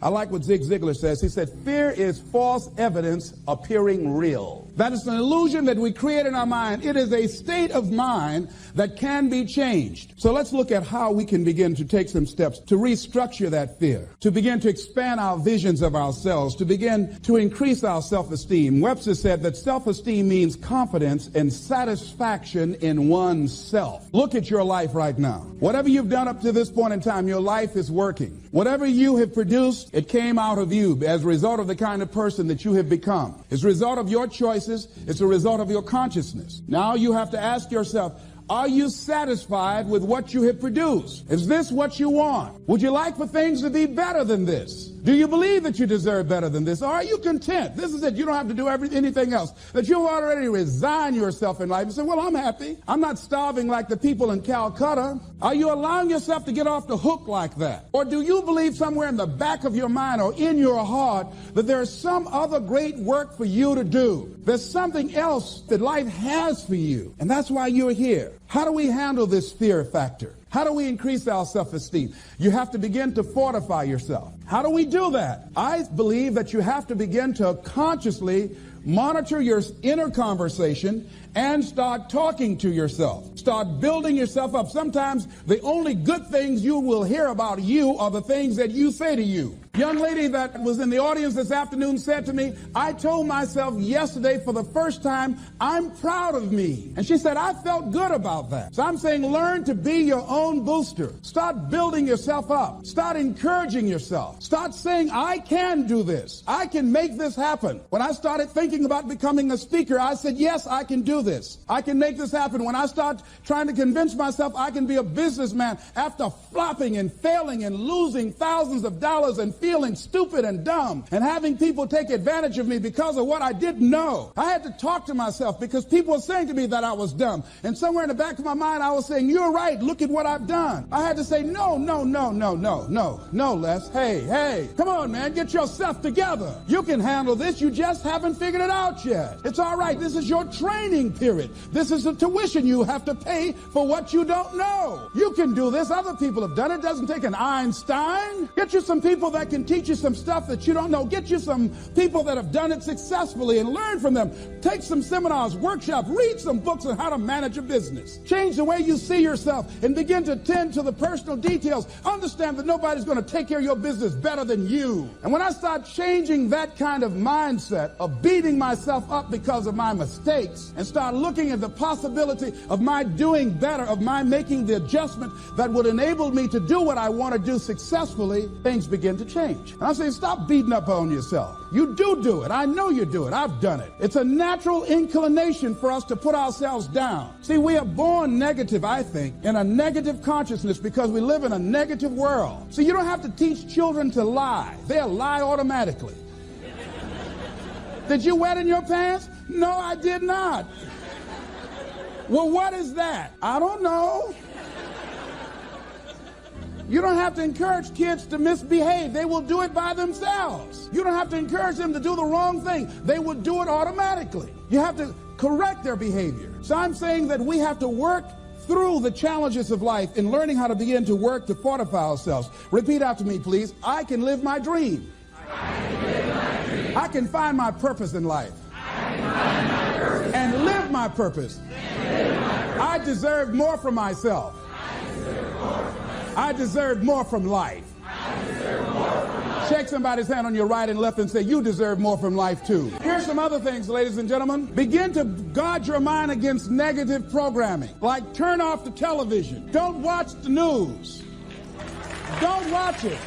I like what Zig Ziglar says. He said, fear is false evidence appearing real. That is an illusion that we create in our mind. It is a state of mind that can be changed. So let's look at how we can begin to take some steps to restructure that fear, to begin to expand our visions of ourselves, to begin to increase our self-esteem. Webster said that self-esteem means confidence and satisfaction in oneself. Look at your life right now. Whatever you've done up to this point in time, your life is working. Whatever you have produced, it came out of you as a result of the kind of person that you have become. It's a result of your choices. It's a result of your consciousness. Now you have to ask yourself, are you satisfied with what you have produced? Is this what you want? Would you like for things to be better than this? Do you believe that you deserve better than this? Or are you content? This is it. You don't have to do anything else. That you've already resigned yourself in life and say, well, I'm happy. I'm not starving like the people in Calcutta. Are you allowing yourself to get off the hook like that? Or do you believe somewhere in the back of your mind or in your heart that there's some other great work for you to do? There's something else that life has for you. And that's why you're here. How do we handle this fear factor? How do we increase our self-esteem? You have to begin to fortify yourself. How do we do that? I believe that you have to begin to consciously monitor your inner conversation and start talking to yourself. Start building yourself up. Sometimes the only good things you will hear about you are the things that you say to you. Young lady that was in the audience this afternoon said to me, I told myself yesterday for the first time, I'm proud of me. And she said, I felt good about that. So I'm saying learn to be your own booster. Start building yourself up. Start encouraging yourself. Start saying, I can do this. I can make this happen. When I started thinking about becoming a speaker, I said, yes, I can do this. I can make this happen. When I start trying to convince myself I can be a businessman after flopping and failing and losing thousands of dollars and feeling stupid and dumb and having people take advantage of me because of what I didn't know. I had to talk to myself because people were saying to me that I was dumb. And somewhere in the back of my mind, I was saying, you're right. Look at what I've done. I had to say, no, Les. Hey, come on, man. Get yourself together. You can handle this. You just haven't figured it out yet. It's all right. This is your training period. This is the tuition you have to pay for what you don't know. You can do this. Other people have done it. It doesn't take an Einstein. Get you some people that can teach you some stuff that you don't know. Get you some people that have done it successfully and learn from them. Take some seminars, workshops, read some books on how to manage a business. Change the way you see yourself and begin to tend to the personal details. Understand that nobody's going to take care of your business better than you. And when I start changing that kind of mindset of beating myself up because of my mistakes and start looking at the possibility of my doing better, of my making the adjustment that would enable me to do what I want to do successfully, things begin to change. And I'm saying, stop beating up on yourself. You do it. I know you do it. I've done it. It's a natural inclination for us to put ourselves down. See, we are born negative, I think, in a negative consciousness because we live in a negative world. So you don't have to teach children to lie. They'll lie automatically. Did you wet in your pants? No, I did not. Well, what is that? I don't know. You don't have to encourage kids to misbehave. They will do it by themselves. You don't have to encourage them to do the wrong thing. They will do it automatically. You have to correct their behavior. So I'm saying that we have to work through the challenges of life in learning how to begin to work to fortify ourselves. Repeat after me, please. I can live my dream. I can find my purpose in life. And live my purpose. I deserve more from myself. I deserve more from life. Shake somebody's hand on your right and left and say, you deserve more from life too. Here's some other things, ladies and gentlemen. Begin to guard your mind against negative programming. Like turn off the television. Don't watch the news. Don't watch it.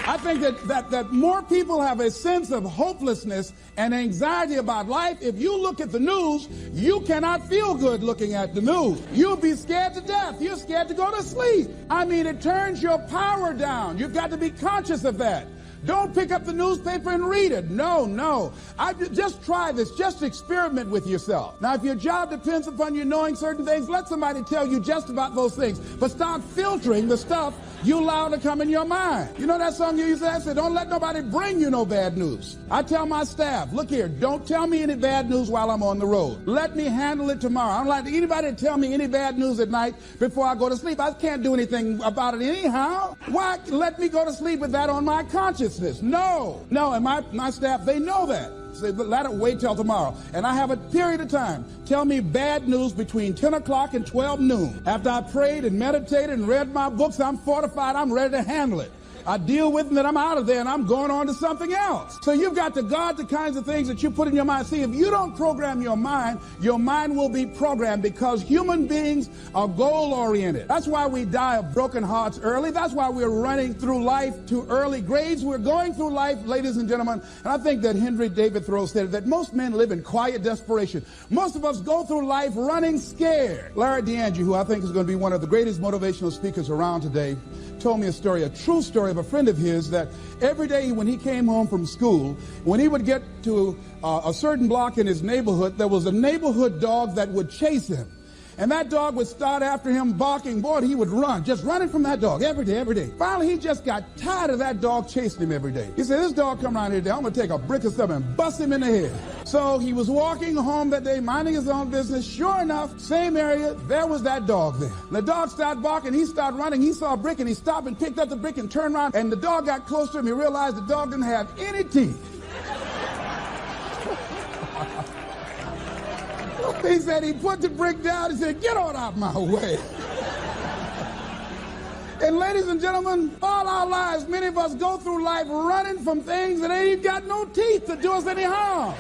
I think that more people have a sense of hopelessness and anxiety about life. If you look at the news, you cannot feel good looking at the news. You'll be scared to death. You're scared to go to sleep. I mean, it turns your power down. You've got to be conscious of that. Don't pick up the newspaper and read it. No. Just try this. Just experiment with yourself. Now, if your job depends upon you knowing certain things, let somebody tell you just about those things. But start filtering the stuff you allow to come in your mind. You know that song you used to say, don't let nobody bring you no bad news. I tell my staff, look here, don't tell me any bad news while I'm on the road. Let me handle it tomorrow. I don't like anybody to tell me any bad news at night before I go to sleep. I can't do anything about it anyhow. Why let me go to sleep with that on my consciousness? No, and my staff, they know that. Say, let it wait till tomorrow. And I have a period of time. Tell me bad news between 10 o'clock and 12 noon. After I prayed and meditated and read my books, I'm fortified. I'm ready to handle it. I deal with them and I'm out of there and I'm going on to something else. So you've got to guard the kinds of things that you put in your mind. See, if you don't program your mind will be programmed, because human beings are goal-oriented. That's why we die of broken hearts early. That's why we're running through life to early grades. We're going through life, ladies and gentlemen, and I think that Henry David Thoreau said that most men live in quiet desperation. Most of us go through life running scared. Larry DeAndre, who I think is going to be one of the greatest motivational speakers around today, told me a true story of a friend of his, that every day when he came home from school, when he would get to a certain block in his neighborhood, there was a neighborhood dog that would chase him. And that dog would start after him barking. Boy, he would run, just running from that dog every day. Finally, he just got tired of that dog chasing him every day. He said, this dog come around here today, I'm going to take a brick or something and bust him in the head. So he was walking home that day, minding his own business. Sure enough, same area, there was that dog there. The dog started barking, he started running, he saw a brick and he stopped and picked up the brick and turned around, and the dog got close to him. He realized the dog didn't have any teeth. He said he put the brick down. He said, get on out my way. And ladies and gentlemen, all our lives, many of us go through life running from things that ain't got no teeth to do us any harm.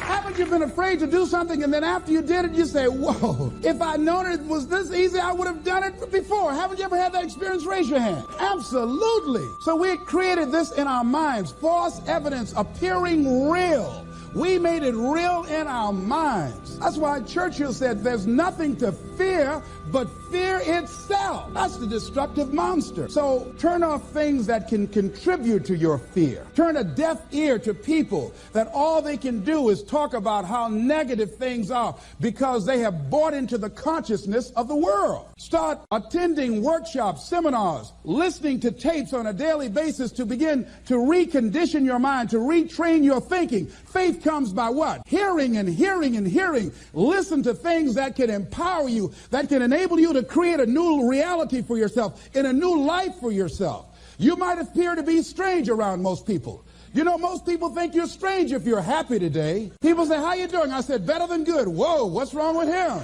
Haven't you been afraid to do something, and then after you did it, you say, whoa, if I'd known it was this easy, I would have done it before. Haven't you ever had that experience? Raise your hand. Absolutely. So we created this in our minds, false evidence appearing real. We made it real in our minds. That's why Churchill said there's nothing to fear but fear itself. That's the destructive monster. So turn off things that can contribute to your fear. Turn a deaf ear to people that all they can do is talk about how negative things are because they have bought into the consciousness of the world. Start attending workshops, seminars, listening to tapes on a daily basis to begin to recondition your mind, to retrain your thinking. Faith comes by what? Hearing and hearing and hearing. Listen to things that can empower you, that can enable you to create a new reality for yourself, and a new life for yourself. You might appear to be strange around most people. You know, most people think you're strange if you're happy today. People say, how you doing? I said, better than good. Whoa, what's wrong with him?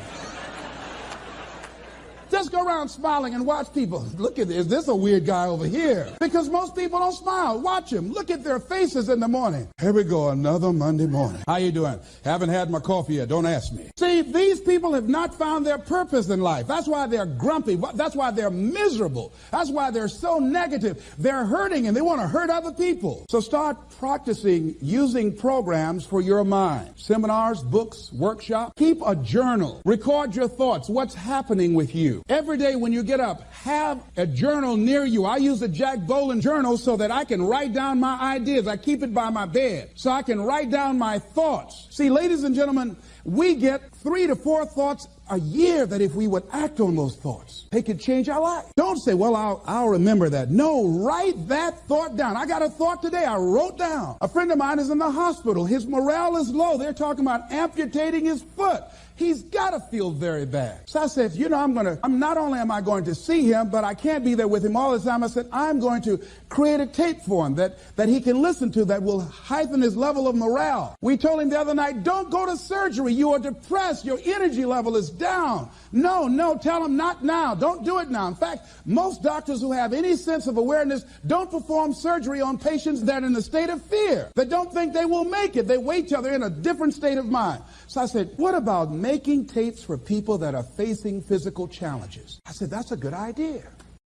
Just go around smiling and watch people. Look at this. Is this a weird guy over here? Because most people don't smile. Watch them. Look at their faces in the morning. Here we go, another Monday morning. How you doing? Haven't had my coffee yet. Don't ask me. See, these people have not found their purpose in life. That's why they're grumpy. That's why they're miserable. That's why they're so negative. They're hurting and they want to hurt other people. So start practicing using programs for your mind. Seminars, books, workshops. Keep a journal. Record your thoughts. What's happening with you? Every day when you get up, have a journal near you. I use a Jack Boland journal so that I can write down my ideas. I keep it by my bed so I can write down my thoughts. See, ladies and gentlemen, we get 3 to 4 thoughts a year that if we would act on those thoughts, they could change our life. Don't say, well, I'll remember that. No, write that thought down. I got a thought today I wrote down. A friend of mine is in the hospital. His morale is low. They're talking about amputating his foot. He's got to feel very bad. So I said, you know, I'm not only am I going to see him, but I can't be there with him all the time. I said, I'm going to create a tape for him that he can listen to that will heighten his level of morale. We told him the other night, don't go to surgery. You are depressed. Your energy level is down. No, tell him not now. Don't do it now. In fact, most doctors who have any sense of awareness don't perform surgery on patients that are in a state of fear, that don't think they will make it. They wait till they're in a different state of mind. So I said, what about making tapes for people that are facing physical challenges? I said, that's a good idea.